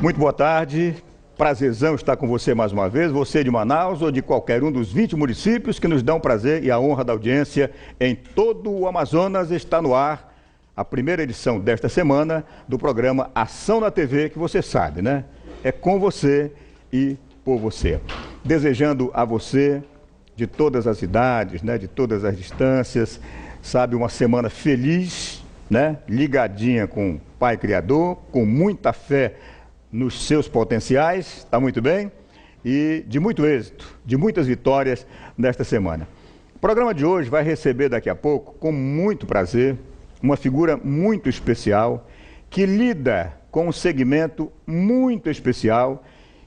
Muito boa tarde, prazerzão estar com você mais uma vez, você de Manaus ou de qualquer um dos 20 municípios que nos dão o prazer e a honra da audiência em todo o Amazonas. Está no ar a primeira edição desta semana do programa Ação na TV, que você sabe, né? É com você e por você. Desejando a você, de todas as idades, né, de todas as distâncias, sabe, uma semana feliz, né, ligadinha com o Pai Criador, com muita fé nos seus potenciais, tá muito bem? E de muito êxito, de muitas vitórias nesta semana. O programa de hoje vai receber daqui a pouco, com muito prazer, uma figura muito especial, que lida com um segmento muito especial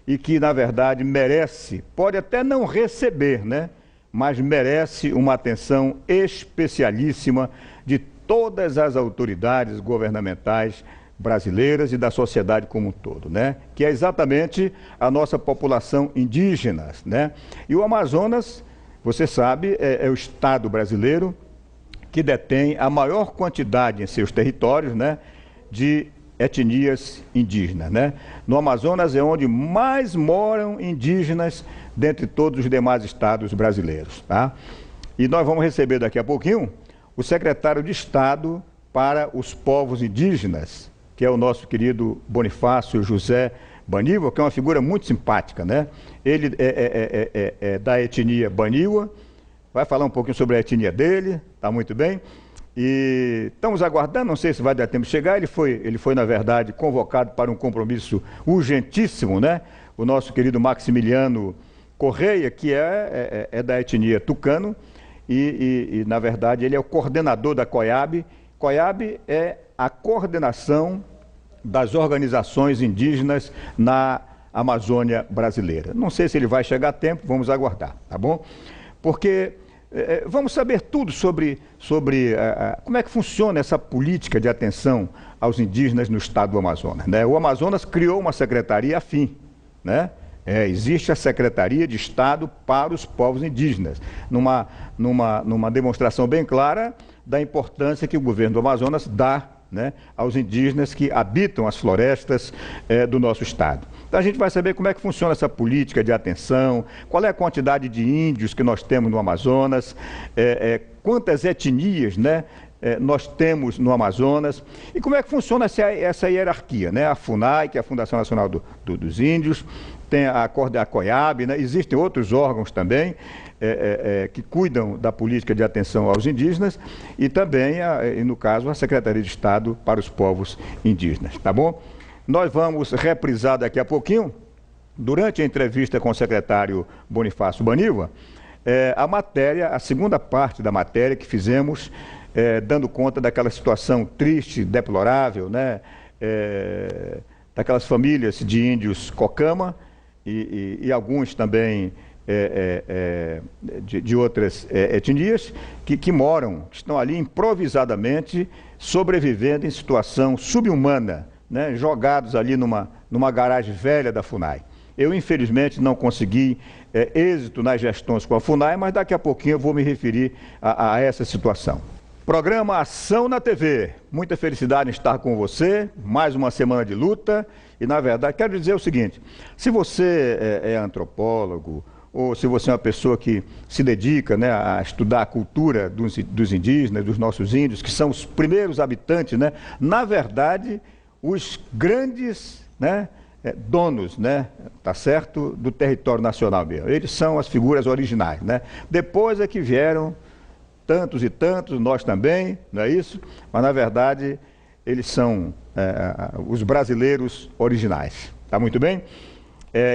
e que, na verdade, merece, pode até não receber, né? Mas merece uma atenção especialíssima de todas as autoridades governamentais brasileiras e da sociedade como um todo, né? Que é exatamente a nossa população indígena, né? E o Amazonas, você sabe, é o estado brasileiro que detém a maior quantidade em seus territórios, né, de etnias indígenas, né? No Amazonas é onde mais moram indígenas dentre todos os demais estados brasileiros, tá? E nós vamos receber daqui a pouquinho o secretário de Estado para os povos indígenas, que é o nosso querido Bonifácio José Baniwa, que é uma figura muito simpática, né? Ele é da etnia Baniwa, vai falar um pouquinho sobre a etnia dele, tá muito bem? E estamos aguardando, não sei se vai dar tempo de chegar, ele foi na verdade, convocado para um compromisso urgentíssimo, né? O nosso querido Maximiliano Correia, que é da etnia tucano, e na verdade, ele é o coordenador da COIAB. COIAB é a coordenação das organizações indígenas na Amazônia brasileira. Não sei se ele vai chegar a tempo, vamos aguardar, tá bom? Porque vamos saber tudo sobre como é que funciona essa política de atenção aos indígenas no estado do Amazonas, né? O Amazonas criou uma secretaria afim, né? Existe a Secretaria de Estado para os povos indígenas, numa demonstração bem clara da importância que o governo do Amazonas dá, né, aos indígenas que habitam as florestas do nosso estado. Então a gente vai saber como é que funciona essa política de atenção, qual é a quantidade de índios que nós temos no Amazonas, quantas etnias, né, nós temos no Amazonas, e como é que funciona essa hierarquia, né? A FUNAI, que é a Fundação Nacional dos Índios, tem a COIAB, né? Existem outros órgãos também que cuidam da política de atenção aos indígenas e também, no caso, a Secretaria de Estado para os povos indígenas, tá bom? Nós vamos reprisar daqui a pouquinho, durante a entrevista com o secretário Bonifácio Baniwa, a matéria, a segunda parte da matéria que fizemos, dando conta daquela situação triste, deplorável, né? Daquelas famílias de índios Cocama e alguns também de outras etnias que moram, que estão ali improvisadamente, sobrevivendo em situação subhumana, né? Jogados ali numa garagem velha da FUNAI. Eu, infelizmente, não consegui êxito nas gestões com a FUNAI, mas daqui a pouquinho eu vou me referir a essa situação. Programa Ação na TV. Muita felicidade em estar com você, mais uma semana de luta. E, na verdade, quero dizer o seguinte, se você é antropólogo, ou se você é uma pessoa que se dedica, né, a estudar a cultura dos indígenas, dos nossos índios, que são os primeiros habitantes, né, na verdade, os grandes, né, donos, né, tá certo, do território nacional mesmo. Eles são as figuras originais, né? Depois é que vieram tantos e tantos, nós também, não é isso? Mas, na verdade, eles são os brasileiros originais. Tá muito bem?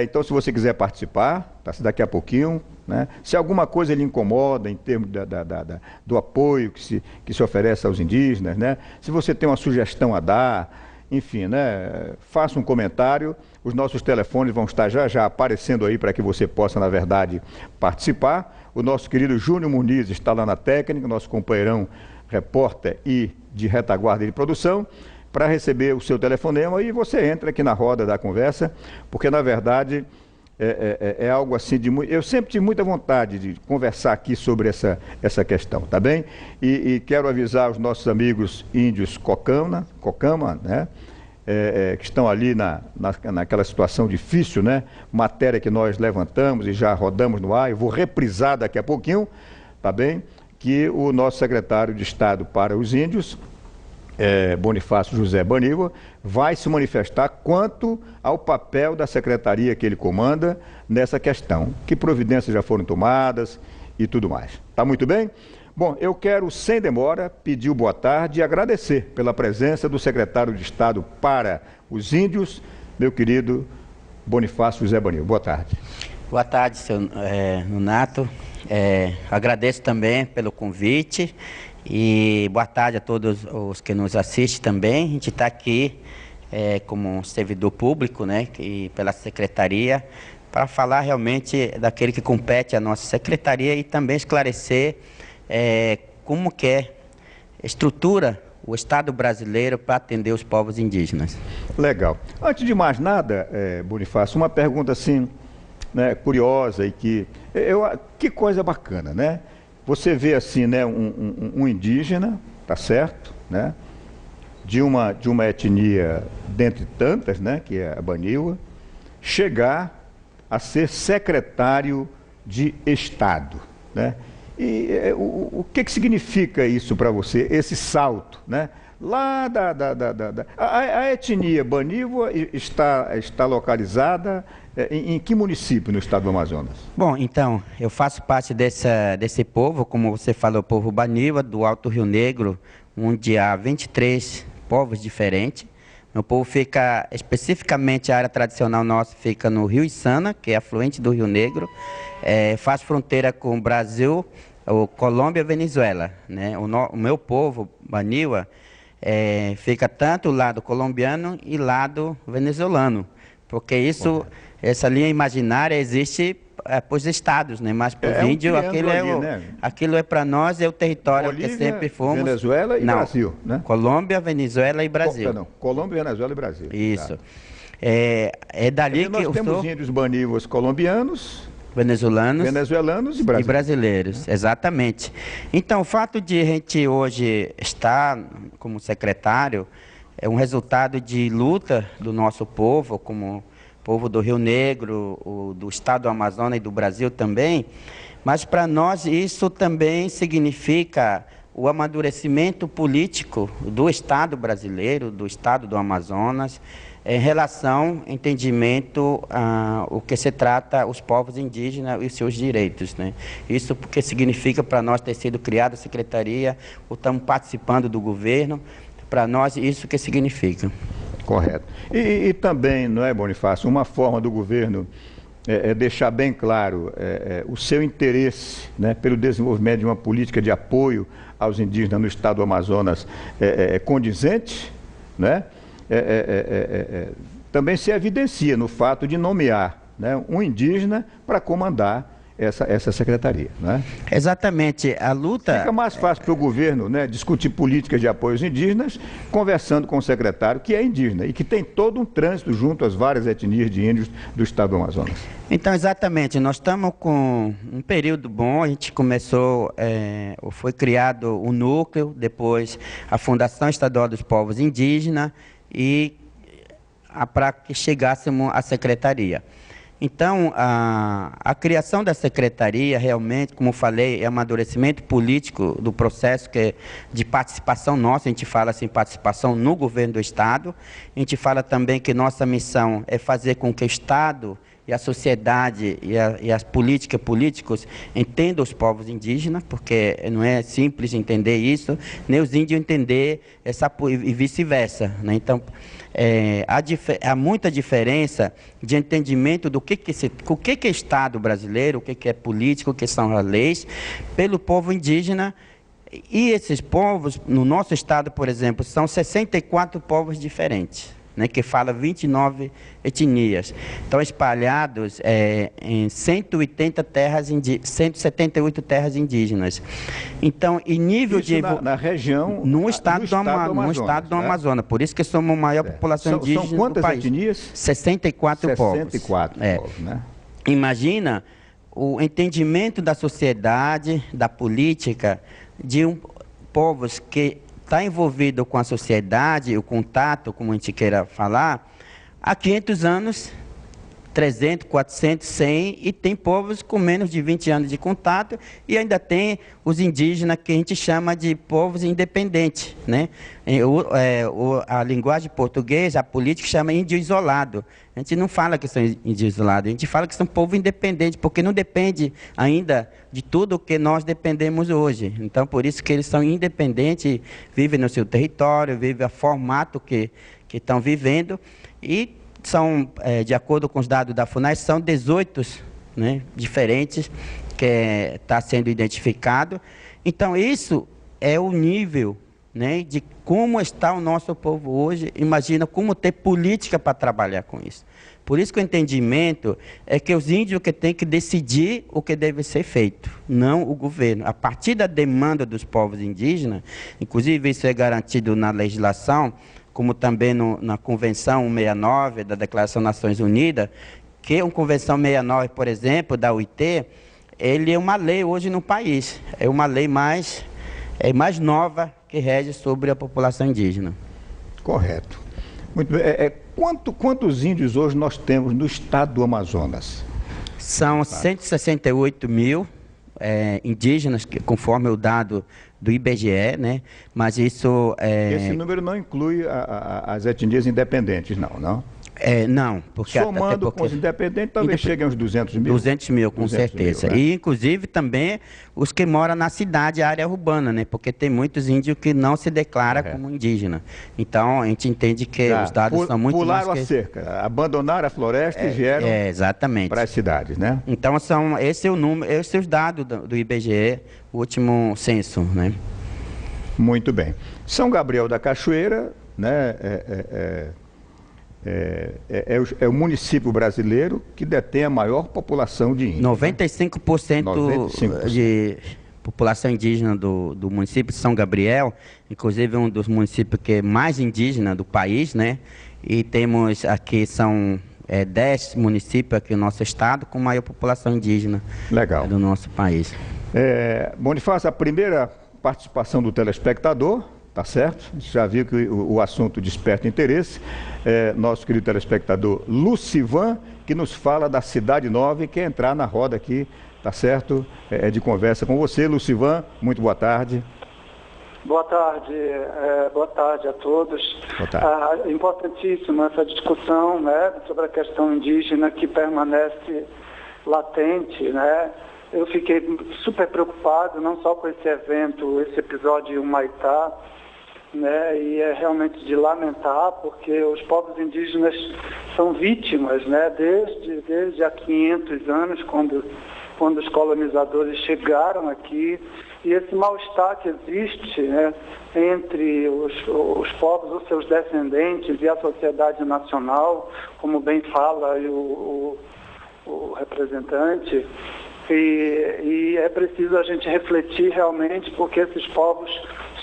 Então, se você quiser participar, tá, daqui a pouquinho, né? Se alguma coisa lhe incomoda em termos do apoio que se oferece aos indígenas, né? Se você tem uma sugestão a dar, enfim, né? Faça um comentário, os nossos telefones vão estar já aparecendo aí para que você possa, na verdade, participar. O nosso querido Júnior Muniz está lá na técnica, nosso companheirão repórter e de retaguarda de produção, para receber o seu telefonema e você entra aqui na roda da conversa, porque, na verdade, é algo assim de muito... Eu sempre tive muita vontade de conversar aqui sobre essa questão, tá bem? E quero avisar os nossos amigos índios Cocama, né? que estão ali naquela situação difícil, né? Matéria que nós levantamos e já rodamos no ar, eu vou reprisar daqui a pouquinho, tá bem? Que o nosso secretário de Estado para os Índios, Bonifácio José Baniwa, vai se manifestar quanto ao papel da secretaria que ele comanda nessa questão. Que providências já foram tomadas e tudo mais. Tá muito bem? Bom, eu quero, sem demora, pedir boa tarde e agradecer pela presença do secretário de Estado para os Índios, meu querido Bonifácio José Baniwa. Boa tarde. Boa tarde, seu Nonato. Agradeço também pelo convite e boa tarde a todos os que nos assistem também. A gente está aqui como servidor público, né, e pela secretaria, para falar realmente daquele que compete à nossa secretaria e também esclarecer como que é estrutura o Estado brasileiro para atender os povos indígenas. Legal. Antes de mais nada, Bonifácio, uma pergunta assim, né, curiosa e que coisa bacana, né? Você vê assim, né, um indígena, tá certo, né, de uma etnia dentre tantas, né, que é a Baniwa, chegar a ser secretário de Estado, né? E o que significa isso para você, esse salto, né? Lá a etnia Baniwa está localizada em que município no estado do Amazonas? Bom, então, eu faço parte desse povo, como você falou, o povo Baniwa, do Alto Rio Negro, onde há 23 povos diferentes. Meu povo fica, especificamente a área tradicional nossa, fica no Rio Içana, que é afluente do Rio Negro, faz fronteira com o Brasil, Colômbia e Venezuela, né? O meu povo, Baniwa, fica tanto o lado colombiano e lado venezuelano, porque isso, essa linha imaginária existe para os estados, né? Mas para os índios, aquilo é para nós, é o território Bolívia, que sempre fomos. Venezuela e Brasil, né? Colômbia, Venezuela e Brasil. Não, Colômbia, Venezuela e Brasil. Isso. Tá. É dali que nós temos índios Baniwas colombianos, venezuelanos e brasileiros, exatamente. Então, o fato de a gente hoje estar como secretário é um resultado de luta do nosso povo, como povo do Rio Negro, do estado do Amazonas e do Brasil também, mas para nós isso também significa o amadurecimento político do Estado brasileiro, do estado do Amazonas, em relação ao entendimento o que se trata os povos indígenas e os seus direitos, né? Isso porque significa para nós ter sido criada a secretaria, ou estamos participando do governo, para nós isso que significa. Correto. E também, não é, Bonifácio, uma forma do governo deixar bem claro o seu interesse, né, pelo desenvolvimento de uma política de apoio aos indígenas no estado do Amazonas condizente, né? Também se evidencia no fato de nomear, né, um indígena para comandar essa secretaria, né? Exatamente, a luta... Fica mais fácil para o governo, né, discutir políticas de apoio aos indígenas, conversando com o secretário, que é indígena e que tem todo um trânsito junto às várias etnias de índios do estado do Amazonas. Então, exatamente, nós estamos com um período bom, a gente começou, foi criado um núcleo, depois a Fundação Estadual dos Povos Indígenas e para que chegássemos à secretaria. Então, a criação da secretaria, realmente, como falei, é amadurecimento político do processo de participação nossa. A gente fala assim, participação no governo do Estado. A gente fala também que nossa missão é fazer com que o Estado e a sociedade e as políticos entendam os povos indígenas, porque não é simples entender isso, nem os índios entender e vice-versa, né? Então, há muita diferença de entendimento do que é Estado brasileiro, o que é político, o que são as leis, pelo povo indígena. E esses povos, no nosso estado, por exemplo, são 64 povos diferentes, né, que fala 29 etnias. Estão espalhados em 178 terras indígenas. Então, em nível isso na região, no estado do Amazonas. Por isso que somos a maior população indígena são quantas do país. etnias? 64 povos. 64 povos, né? Imagina o entendimento da sociedade, da política, de povos que está envolvido com a sociedade, o contato, como a gente queira falar, há 500 anos, 300, 400, 100, e tem povos com menos de 20 anos de contato, e ainda tem os indígenas que a gente chama de povos independentes, né? A linguagem portuguesa, a política, chama índio isolado. A gente não fala que são índios isolados, a gente fala que são povo independente, porque não depende ainda de tudo que nós dependemos hoje. Então, por isso que eles são independentes, vivem no seu território, vivem a formato que estão vivendo, e são, de acordo com os dados da FUNAI, são 18, né, diferentes que está sendo identificado. Então, isso é o nível, né, de como está o nosso povo hoje. Imagina como ter política para trabalhar com isso. Por isso que o entendimento é que os índios que têm que decidir o que deve ser feito, não o governo. A partir da demanda dos povos indígenas, inclusive isso é garantido na legislação, como também na Convenção 169 da Declaração das Nações Unidas, que a Convenção 69, por exemplo, da OIT, ele é uma lei hoje no país, é uma lei mais nova que rege sobre a população indígena. Correto. Muito bem. Quantos índios hoje nós temos no estado do Amazonas? São 168 mil indígenas, conforme o dado do IBGE, né? Mas isso... Esse número não inclui as etnias independentes, não? Não, porque... Somando com os independentes, talvez cheguem aos 200 mil. 200 mil, com certeza. Mil, né? E, inclusive, também os que moram na cidade, área urbana, né? Porque tem muitos índios que não se declaram como indígena. Então, a gente entende que os dados são muito mais... Pularam a cerca, abandonaram a floresta e vieram para as cidades, né? Então, esse é o número, esses são os dados do IBGE, o último censo, né? Muito bem. São Gabriel da Cachoeira, né? É o município brasileiro que detém a maior população de índios. 95% de população indígena do município de São Gabriel, inclusive um dos municípios que é mais indígena do país, né? E temos aqui, são 10 municípios aqui no nosso estado com maior população indígena do nosso país. Bonifácio, a primeira participação do telespectador, tá certo? A gente já viu que o assunto desperta interesse. Nosso querido telespectador Lucivan, que nos fala da Cidade Nova e quer entrar na roda aqui, tá certo? De conversa com você. Lucivan, muito boa tarde. Boa tarde a todos. Boa tarde. Importantíssima essa discussão, né, sobre a questão indígena que permanece latente, né? Eu fiquei super preocupado, não só com esse evento, esse episódio em Humaitá, né, e é realmente de lamentar, porque os povos indígenas são vítimas, né, desde há 500 anos, quando os colonizadores chegaram aqui, e esse mal-estar que existe, né, entre os povos, os seus descendentes e a sociedade nacional, como bem fala o representante, e é preciso a gente refletir realmente, porque esses povos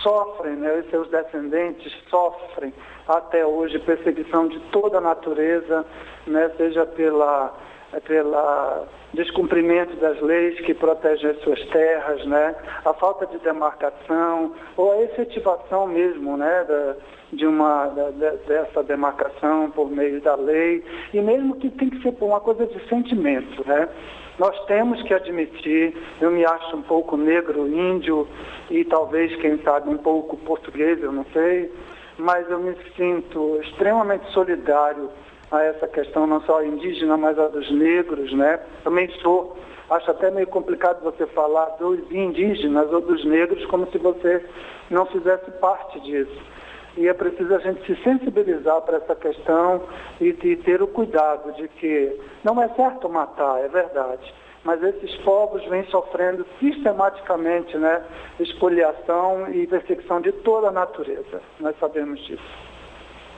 sofrem, né, os seus descendentes sofrem até hoje perseguição de toda a natureza, né, seja pela descumprimento das leis que protegem as suas terras, né, a falta de demarcação ou a efetivação mesmo, né, dessa demarcação por meio da lei, e mesmo que tem que ser por uma coisa de sentimento, né? Nós temos que admitir, eu me acho um pouco negro, índio e talvez, quem sabe, um pouco português, eu não sei, mas eu me sinto extremamente solidário a essa questão, não só indígena, mas a dos negros, né? Também acho até meio complicado você falar dos indígenas ou dos negros como se você não fizesse parte disso. E é preciso a gente se sensibilizar para essa questão e ter o cuidado de que não é certo matar, é verdade, mas esses povos vêm sofrendo sistematicamente, né, expoliação e perseguição de toda a natureza. Nós sabemos disso.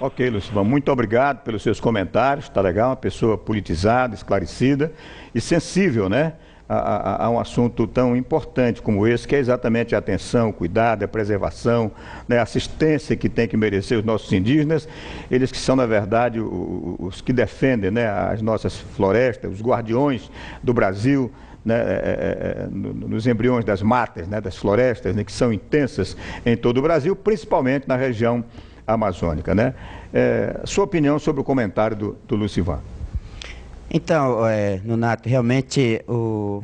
Ok, Lucivan, muito obrigado pelos seus comentários, tá legal? Uma pessoa politizada, esclarecida e sensível, né? A um assunto tão importante como esse, que é exatamente a atenção, o cuidado, a preservação, né, a assistência que tem que merecer os nossos indígenas, eles que são, na verdade, os que defendem, né, as nossas florestas, os guardiões do Brasil, né, nos embriões das matas, né, das florestas, né, que são intensas em todo o Brasil, principalmente na região amazônica, né? Sua opinião sobre o comentário do Lucivan. Então, Nonato, realmente o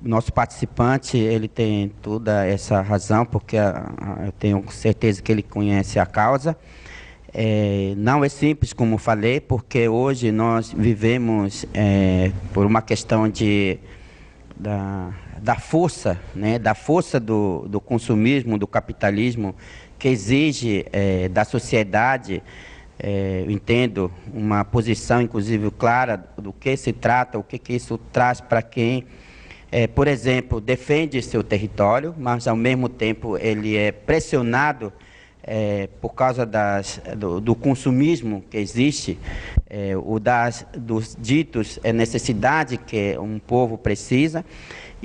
nosso participante, ele tem toda essa razão, porque eu tenho certeza que ele conhece a causa. Não é simples, como falei, porque hoje nós vivemos por uma questão da força, né, da força do consumismo, do capitalismo, que exige da sociedade, eu entendo, uma posição, inclusive, clara do que se trata, o que isso traz para quem, por exemplo, defende seu território, mas, ao mesmo tempo, ele é pressionado por causa do consumismo que existe, dos ditos necessidade que um povo precisa,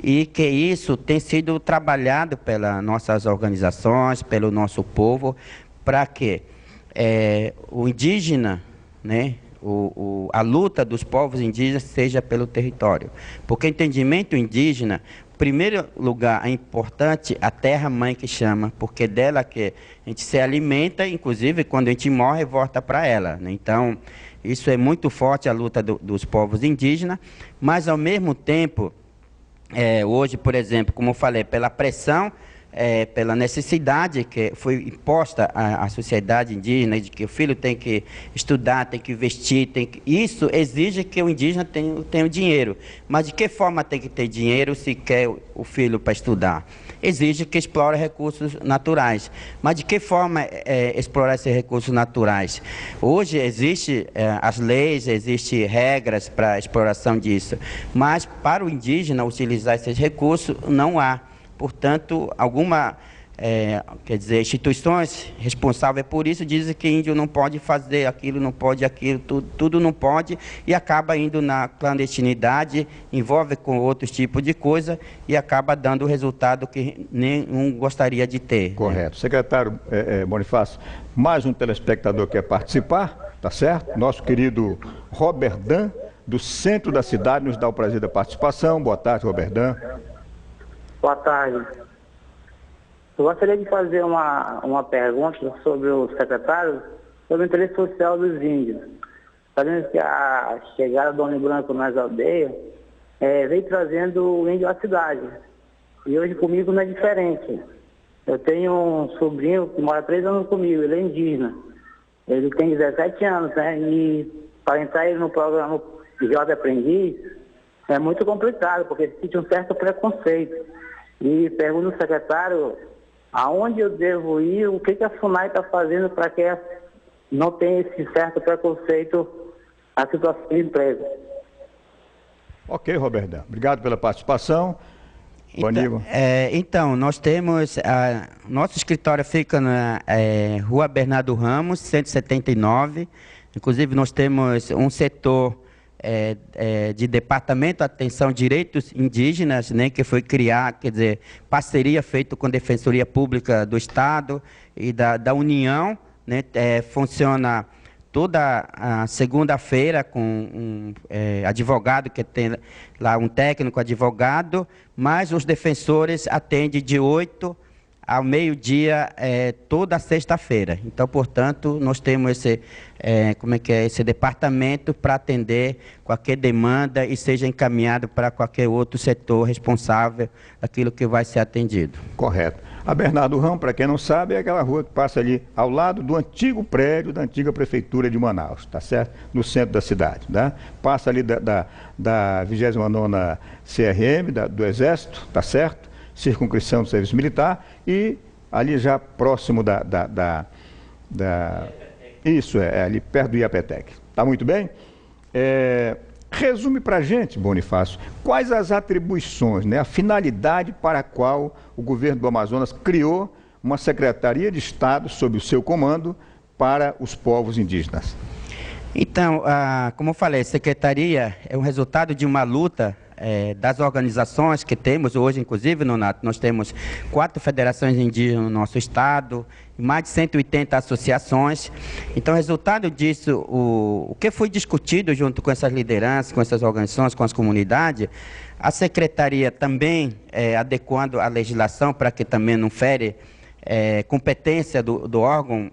e que isso tem sido trabalhado pelas nossas organizações, pelo nosso povo, para que o indígena, né, a luta dos povos indígenas seja pelo território. Porque o entendimento indígena, em primeiro lugar, é importante a terra-mãe que chama, porque é dela que a gente se alimenta, inclusive quando a gente morre, volta para ela, né? Então, isso é muito forte, a luta dos povos indígenas, mas, ao mesmo tempo, hoje, por exemplo, como eu falei, pela pressão, pela necessidade que foi imposta à sociedade indígena, de que o filho tem que estudar, tem que investir, isso exige que o indígena tenha o dinheiro. Mas de que forma tem que ter dinheiro se quer o filho para estudar? Exige que explore recursos naturais. Mas de que forma explorar esses recursos naturais? Hoje existem as leis, existem regras para a exploração disso, mas para o indígena utilizar esses recursos não há. Portanto, instituições responsáveis por isso dizem que índio não pode fazer aquilo, não pode aquilo, tudo não pode, e acaba indo na clandestinidade, envolve com outros tipos de coisa e acaba dando o resultado que nenhum gostaria de ter. Correto. Né? Secretário Bonifácio, mais um telespectador quer participar, tá certo? Nosso querido Roberdan, do centro da cidade, nos dá o prazer da participação. Boa tarde, Roberdan. Boa tarde. Eu gostaria de fazer uma pergunta sobre o secretário, sobre o interesse social dos índios. Sabendo que a chegada do homem branco nas aldeias veio trazendo o índio à cidade. E hoje comigo não é diferente. Eu tenho um sobrinho que mora 3 anos comigo, ele é indígena. Ele tem 17 anos, né? E para entrar ele no programa de Jovem Aprendiz é muito complicado, porque existe um certo preconceito. E pergunto ao secretário, aonde eu devo ir, o que a FUNAI está fazendo para que não tenha esse certo preconceito na situação de emprego. Ok, Roberto. Obrigado pela participação. Então, nós temos, nosso escritório fica na Rua Bernardo Ramos, 179, inclusive nós temos um setor de Departamento de Atenção a Direitos Indígenas, né, que foi criar, quer dizer, parceria feita com a Defensoria Pública do Estado e da União, né, funciona toda a segunda-feira com um advogado, que tem lá um técnico advogado, mas os defensores atendem de 8 ao meio-dia, toda sexta-feira. Então, portanto, nós temos esse departamento para atender qualquer demanda e seja encaminhado para qualquer outro setor responsável daquilo que vai ser atendido. Correto. A Bernardo Ramos, para quem não sabe, é aquela rua que passa ali ao lado do antigo prédio da antiga Prefeitura de Manaus, tá certo? No centro da cidade, né? Passa ali da 29ª CRM, do Exército, tá certo? Circunscrição do Serviço Militar, e ali já próximo isso, ali perto do IAPETEC. Tá muito bem? Resume para a gente, Bonifácio, quais as atribuições, né, a finalidade para a qual o governo do Amazonas criou uma Secretaria de Estado sob o seu comando para os povos indígenas. Então, como eu falei, a Secretaria é um resultado de uma luta das organizações que temos hoje, inclusive, Nonato, nós temos 4 federações indígenas no nosso estado, mais de 180 associações. Então, resultado disso, o que foi discutido junto com essas lideranças, com essas organizações, com as comunidades, a Secretaria também, adequando a legislação para que também não fere competência do órgão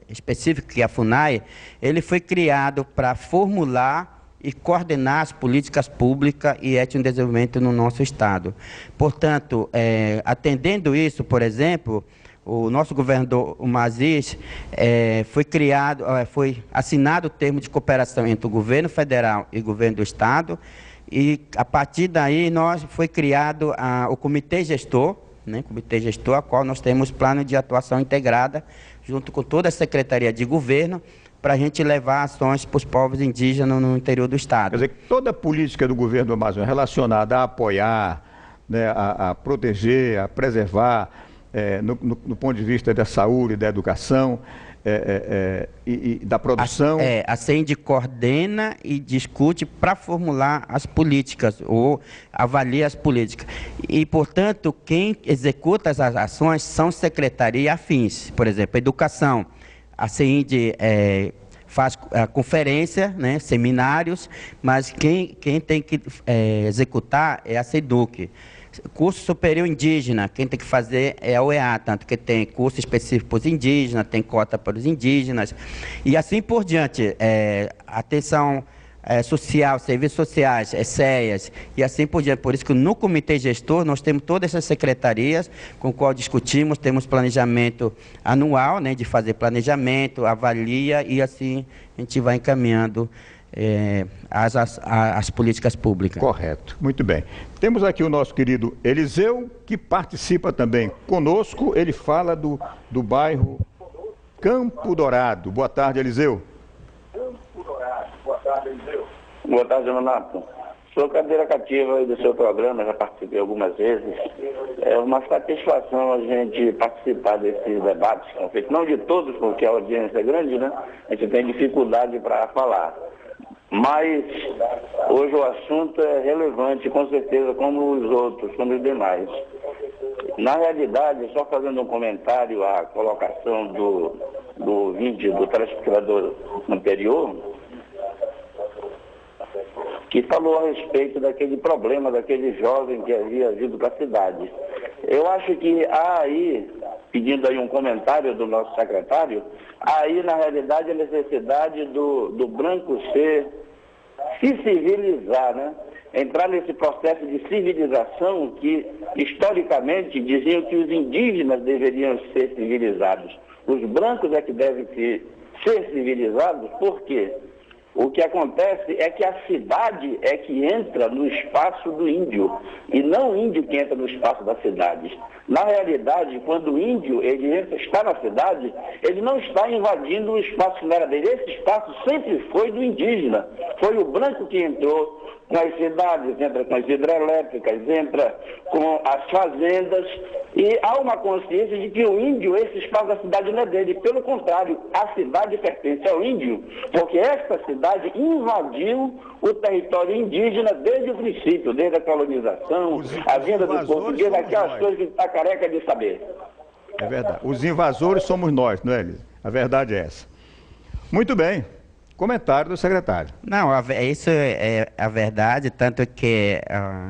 específico, que é a FUNAI, ele foi criado para formular e coordenar as políticas públicas e ética de desenvolvimento no nosso Estado. Portanto, atendendo isso, por exemplo, o nosso governador, o Mazis, foi assinado o termo de cooperação entre o governo federal e o governo do Estado, e a partir daí foi criado o comitê gestor, a qual nós temos plano de atuação integrada, junto com toda a Secretaria de Governo, para a gente levar ações para os povos indígenas no interior do Estado. Quer dizer, que toda a política do governo do Amazonas relacionada a apoiar, né, a proteger, a preservar, no ponto de vista da saúde, da educação e da produção... A CENDE coordena e discute para formular as políticas, ou avalia as políticas. E, portanto, quem executa as ações são secretarias afins. Por exemplo, a educação. A CENDE faz conferência, né, seminários, mas quem tem que executar é a SEDUC. Curso superior indígena, quem tem que fazer é a UEA, tanto que tem curso específico para os indígenas, tem cota para os indígenas, e assim por diante. Atenção social, serviços sociais, SEAs, e assim por diante. Por isso que no comitê gestor nós temos todas essas secretarias com o qual discutimos, temos planejamento anual, né, de fazer planejamento, avalia, e assim a gente vai encaminhando as políticas públicas. Correto, muito bem. Temos aqui o nosso querido Eliseu, que participa também conosco. Ele fala do bairro Campo Dourado. Boa tarde, Eliseu. Boa tarde, Nonato. Sou cadeira cativa do seu programa, já participei algumas vezes. É uma satisfação a gente participar desses debates, não de todos, porque a audiência é grande, né? A gente tem dificuldade para falar. Mas hoje o assunto é relevante, com certeza, como os outros, como os demais. Na realidade, só fazendo um comentário à colocação do vídeo do telespectador anterior, que falou a respeito daquele problema, daquele jovem que havia vindo para a cidade. Eu acho que há aí, pedindo aí um comentário do nosso secretário, há aí, na realidade, a necessidade do branco se civilizar, né? Entrar nesse processo de civilização que, historicamente, diziam que os indígenas deveriam ser civilizados. Os brancos é que devem ser civilizados, por quê? O que acontece é que a cidade é que entra no espaço do índio, e não o índio que entra no espaço da cidade. Na realidade, quando o índio está na cidade, ele não está invadindo o espaço que não era dele. Esse espaço sempre foi do indígena. Foi o branco que entrou com as cidades, entra com as hidrelétricas, entra com as fazendas, e há uma consciência de que o índio, esse espaço da cidade não é dele. Pelo contrário, a cidade pertence ao índio, porque esta cidade invadiu o território indígena desde o princípio, desde a colonização, a vinda do português, aquelas coisas que está careca de saber. É verdade. Os invasores somos nós, não é, Elisa? A verdade é essa. Muito bem. Comentário do secretário. Não, isso é a verdade, tanto que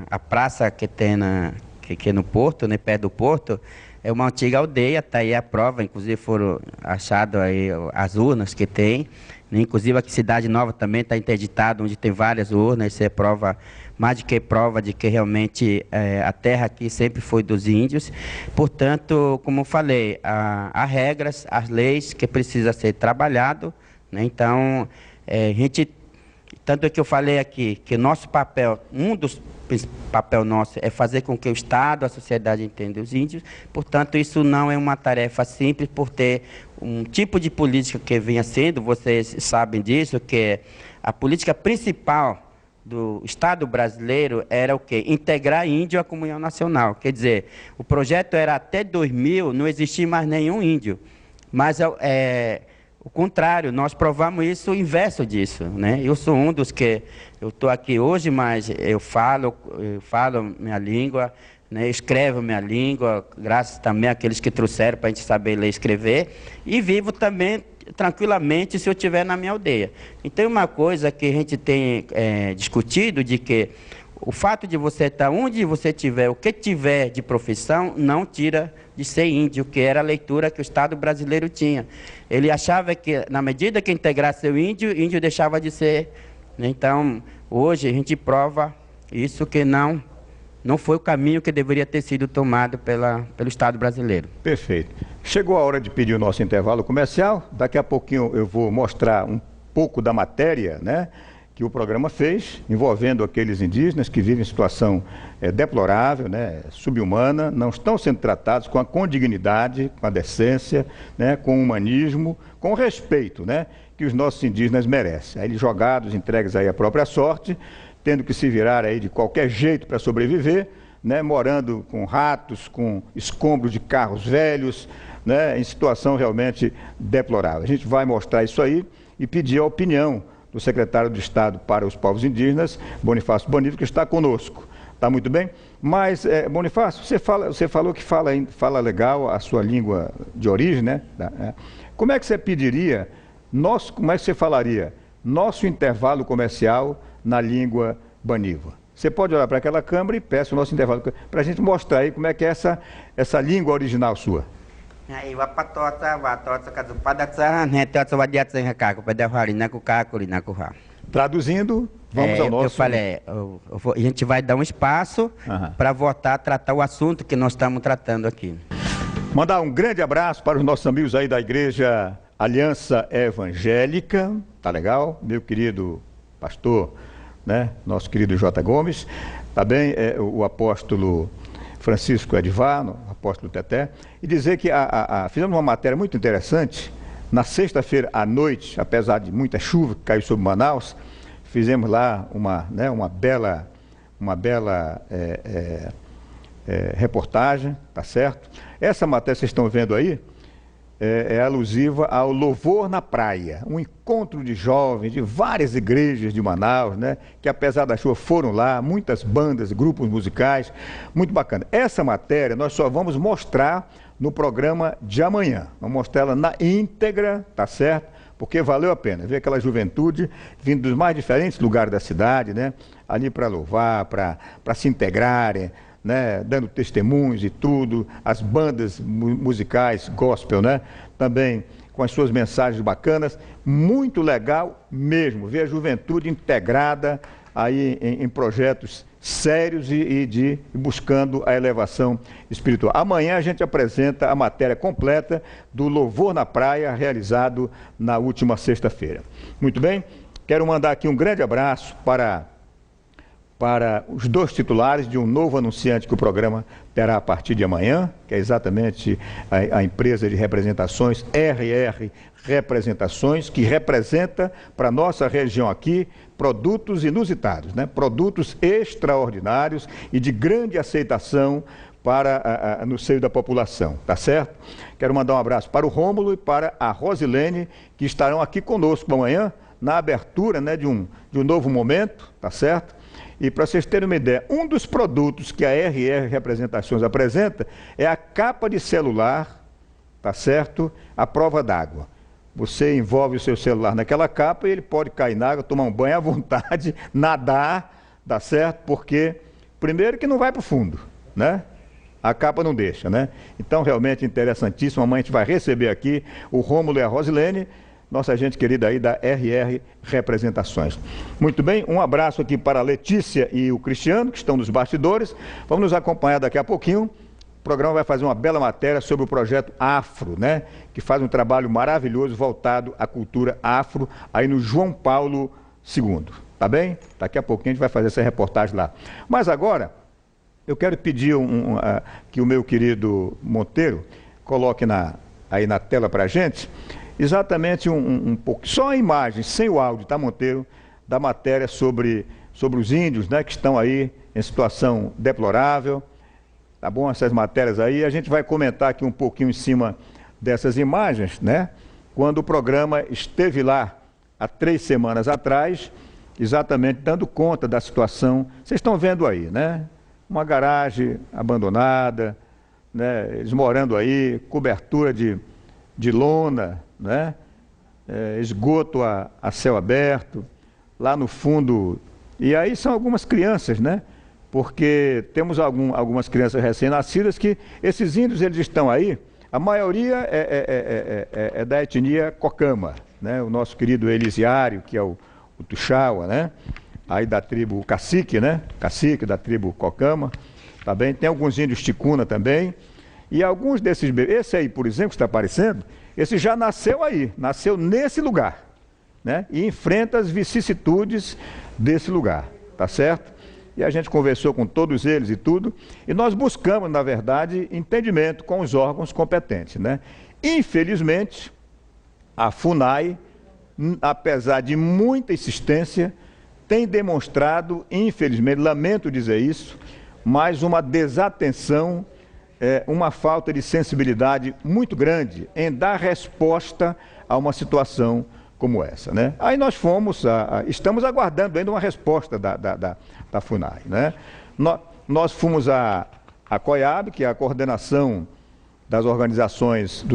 a praça que tem no Porto, né, perto do Porto, é uma antiga aldeia, está aí a prova, inclusive foram achadas aí as urnas que tem, né, inclusive aqui Cidade Nova também está interditado, onde tem várias urnas, isso é prova, mais do que prova de que realmente a terra aqui sempre foi dos índios. Portanto, como eu falei, há regras, as leis que precisam ser trabalhado, né? Então, tanto é que eu falei aqui, que nosso papel, um dos papéis nossos é fazer com que o Estado, a sociedade entenda os índios. Portanto, isso não é uma tarefa simples, por ter um tipo de política que venha sendo, vocês sabem disso, que a política principal do Estado brasileiro era o quê? Integrar índio à comunhão nacional. Quer dizer, o projeto era até 2000, não existia mais nenhum índio. Mas o contrário, nós provamos isso, o inverso disso, né? Eu sou um dos que, eu estou aqui hoje, mas eu falo minha língua, né? Escrevo minha língua, graças também àqueles que trouxeram para a gente saber ler e escrever, e vivo também tranquilamente se eu estiver na minha aldeia. Então, uma coisa que a gente tem discutido, de que o fato de você estar onde você estiver, o que tiver de profissão, não tira de ser índio, que era a leitura que o Estado brasileiro tinha. Ele achava que, na medida que integrasse o índio deixava de ser. Então, hoje a gente prova isso, que não foi o caminho que deveria ter sido tomado pelo Estado brasileiro. Perfeito. Chegou a hora de pedir o nosso intervalo comercial. Daqui a pouquinho eu vou mostrar um pouco da matéria, né, que o programa fez, envolvendo aqueles indígenas que vivem em situação deplorável, né, subhumana, não estão sendo tratados com a condignidade, com a decência, né, com o humanismo, com o respeito, né, que os nossos indígenas merecem. Aí eles jogados, entregues aí à própria sorte, tendo que se virar aí de qualquer jeito para sobreviver, né, morando com ratos, com escombros de carros velhos, né, em situação realmente deplorável. A gente vai mostrar isso aí e pedir a opinião do secretário de Estado para os povos indígenas, Bonifácio Bonifácio, que está conosco. Está muito bem? Mas, Bonifácio, você falou que fala legal a sua língua de origem, né? Como é que você pediria, como é que você falaria nosso intervalo comercial na língua baniva? Você pode olhar para aquela câmera e peça o nosso intervalo, para a gente mostrar aí como é que é essa língua original sua. Traduzindo, vamos ao nosso... Eu falei, a gente vai dar um espaço para voltar a tratar o assunto que nós estamos tratando aqui. Mandar um grande abraço para os nossos amigos aí da Igreja Aliança Evangélica, tá legal? Meu querido pastor, né? Nosso querido J. Gomes, também o apóstolo Francisco Edivar, o apóstolo Teté, e dizer que fizemos uma matéria muito interessante. Na sexta-feira à noite, apesar de muita chuva que caiu sobre Manaus, fizemos lá uma bela reportagem, tá certo? Essa matéria que vocês estão vendo aí é alusiva ao Louvor na Praia, um encontro de jovens de várias igrejas de Manaus, né, que apesar da chuva foram lá, muitas bandas, grupos musicais, muito bacana. Essa matéria nós só vamos mostrar no programa de amanhã, vamos mostrar ela na íntegra, tá certo? Porque valeu a pena ver aquela juventude vindo dos mais diferentes lugares da cidade, né, ali para louvar, para se integrarem, né, dando testemunhos e tudo, as bandas musicais gospel, né, também com as suas mensagens bacanas, muito legal mesmo, ver a juventude integrada aí em projetos sérios e buscando a elevação espiritual. Amanhã a gente apresenta a matéria completa do Louvor na Praia, realizado na última sexta-feira. Muito bem, quero mandar aqui um grande abraço para os dois titulares de um novo anunciante que o programa terá a partir de amanhã, que é exatamente a empresa de representações RR Representações, que representa para a nossa região aqui produtos inusitados, né? Produtos extraordinários e de grande aceitação no seio da população, tá certo? Quero mandar um abraço para o Rômulo e para a Rosilene, que estarão aqui conosco amanhã, na abertura, né, de um novo momento, tá certo? E para vocês terem uma ideia, um dos produtos que a RR Representações apresenta é a capa de celular, tá certo? À prova d'água. Você envolve o seu celular naquela capa e ele pode cair na água, tomar um banho à vontade, nadar, tá certo? Porque, primeiro que não vai para o fundo, né? A capa não deixa, né? Então, realmente interessantíssimo. Amanhã a gente vai receber aqui o Rômulo e a Rosilene, nossa gente querida aí da RR Representações. Muito bem, um abraço aqui para a Letícia e o Cristiano, que estão nos bastidores. Vamos nos acompanhar daqui a pouquinho. O programa vai fazer uma bela matéria sobre o projeto Afro, né? Que faz um trabalho maravilhoso voltado à cultura afro, aí no João Paulo II. Tá bem? Daqui a pouquinho a gente vai fazer essa reportagem lá. Mas agora, eu quero pedir que o meu querido Monteiro coloque aí na tela para a gente exatamente um pouco, só a imagem, sem o áudio, tá, Monteiro, da matéria sobre os índios, né, que estão aí em situação deplorável. Tá bom, essas matérias aí, a gente vai comentar aqui um pouquinho em cima dessas imagens, né, quando o programa esteve lá há 3 semanas atrás, exatamente dando conta da situação. Vocês estão vendo aí, né, uma garagem abandonada, né? Eles morando aí, cobertura de lona, né? Esgoto a céu aberto, lá no fundo. E aí são algumas crianças, né? Porque temos algumas crianças recém-nascidas que esses índios, eles estão aí, a maioria é da etnia Cocama, né? O nosso querido Elisiário, que é o Tuxaua, né? Aí da tribo Cacique, né? Cacique da tribo Cocama, tá bem? Tem alguns índios Ticuna também. E alguns desses bebês, esse aí, por exemplo, que está aparecendo, esse já nasceu aí, nasceu nesse lugar, né? E enfrenta as vicissitudes desse lugar, tá certo? E a gente conversou com todos eles e tudo, e nós buscamos, na verdade, entendimento com os órgãos competentes, né? Infelizmente, a FUNAI, apesar de muita insistência, tem demonstrado, infelizmente, lamento dizer isso, mas uma desatenção, uma falta de sensibilidade muito grande em dar resposta a uma situação como essa, né? Aí nós fomos, estamos aguardando ainda uma resposta da FUNAI, né? Nós fomos a COIAB, que é a Coordenação das Organizações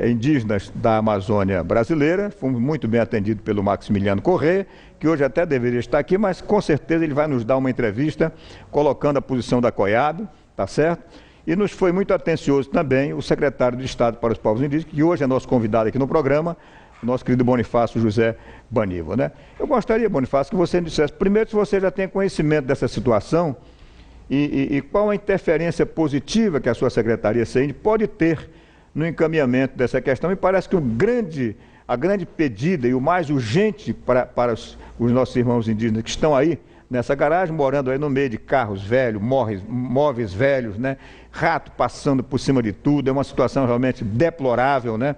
Indígenas da Amazônia Brasileira. Fomos muito bem atendidos pelo Maximiliano Corrêa, que hoje até deveria estar aqui, mas com certeza ele vai nos dar uma entrevista colocando a posição da COIAB, tá certo? E nos foi muito atencioso também o secretário de Estado para os Povos Indígenas, que hoje é nosso convidado aqui no programa, nosso querido Bonifácio José Baniva, né? Eu gostaria, Bonifácio, que você me dissesse, primeiro, se você já tem conhecimento dessa situação e qual a interferência positiva que a sua Secretaria CENID pode ter no encaminhamento dessa questão. Me parece que a grande pedida e o mais urgente para os nossos irmãos indígenas que estão aí nessa garagem, morando aí no meio de carros velhos, móveis velhos, né? Rato passando por cima de tudo, é uma situação realmente deplorável, né?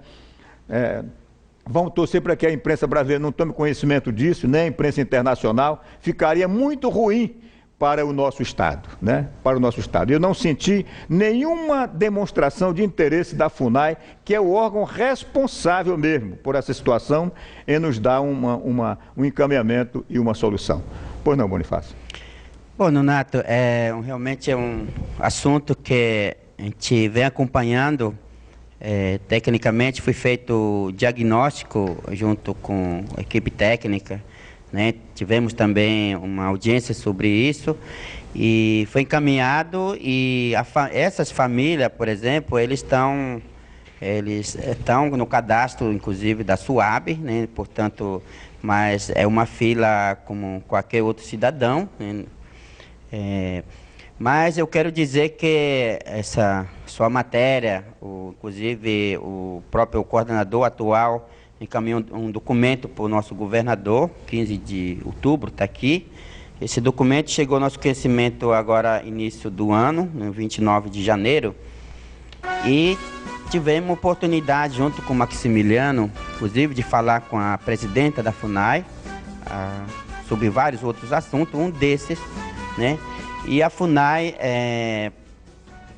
Vamos torcer para que a imprensa brasileira não tome conhecimento disso, nem a imprensa internacional. Ficaria muito ruim para o nosso Estado, né? Para o nosso Estado. Eu não senti nenhuma demonstração de interesse da FUNAI, que é o órgão responsável mesmo por essa situação, em nos dar um encaminhamento e uma solução. Pois não, Bonifácio? Bom, Nonato, realmente é um assunto que a gente vem acompanhando. Tecnicamente foi feito o diagnóstico junto com a equipe técnica, né? Tivemos também uma audiência sobre isso e foi encaminhado, e essas famílias, por exemplo, eles estão no cadastro, inclusive, da SUAB, né? Portanto, mas é uma fila como qualquer outro cidadão, né? Mas eu quero dizer que essa sua matéria, inclusive o próprio coordenador atual encaminhou um documento para o nosso governador, 15 de outubro, está aqui. Esse documento chegou ao nosso conhecimento agora, início do ano, no 29 de janeiro, e tivemos oportunidade, junto com o Maximiliano, inclusive, de falar com a presidenta da FUNAI sobre vários outros assuntos, um desses, né? E a FUNAI,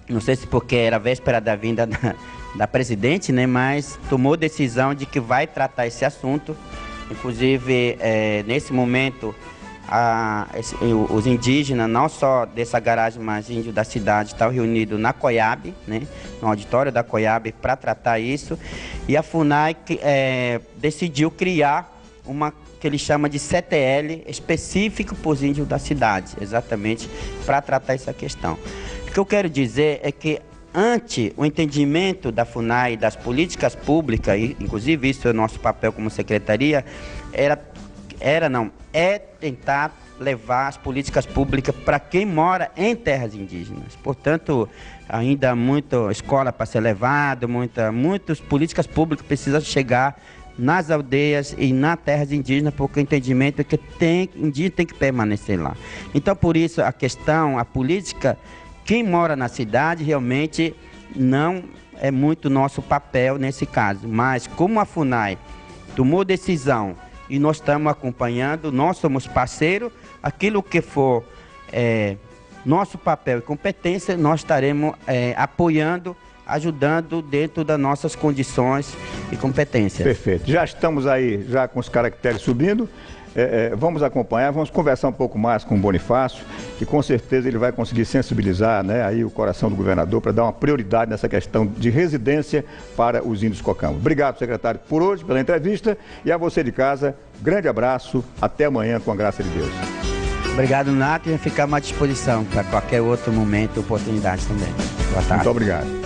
não sei se porque era a véspera da vinda da presidente, né, mas tomou decisão de que vai tratar esse assunto. Inclusive, nesse momento, os indígenas, não só dessa garagem, mas índios da cidade, estão reunidos na COIAB, né, no auditório da COIAB, para tratar isso. E a FUNAI decidiu criar uma que ele chama de CTL, específico para os índios da cidade, exatamente para tratar essa questão. O que eu quero dizer é que, ante o entendimento da FUNAI das políticas públicas, e inclusive isso é o nosso papel como secretaria, é tentar levar as políticas públicas para quem mora em terras indígenas. Portanto, ainda muita escola para ser levada, muitas políticas públicas precisam chegar nas aldeias e nas terras indígenas, porque o entendimento é que indígena tem que permanecer lá. Então, por isso, a política, quem mora na cidade realmente não é muito nosso papel nesse caso. Mas, como a FUNAI tomou decisão e nós estamos acompanhando, nós somos parceiros, aquilo que for nosso papel e competência, nós estaremos apoiando, ajudando dentro das nossas condições e competências. Perfeito. Já estamos aí, já com os caracteres subindo. vamos acompanhar, vamos conversar um pouco mais com o Bonifácio, que com certeza ele vai conseguir sensibilizar, né, aí o coração do governador para dar uma prioridade nessa questão de residência para os índios cocamos. Obrigado, secretário, por hoje, pela entrevista, e a você de casa, grande abraço, até amanhã com a graça de Deus. Obrigado, Nato, e ficamos à disposição para qualquer outro momento, oportunidade também. Boa tarde. Muito obrigado.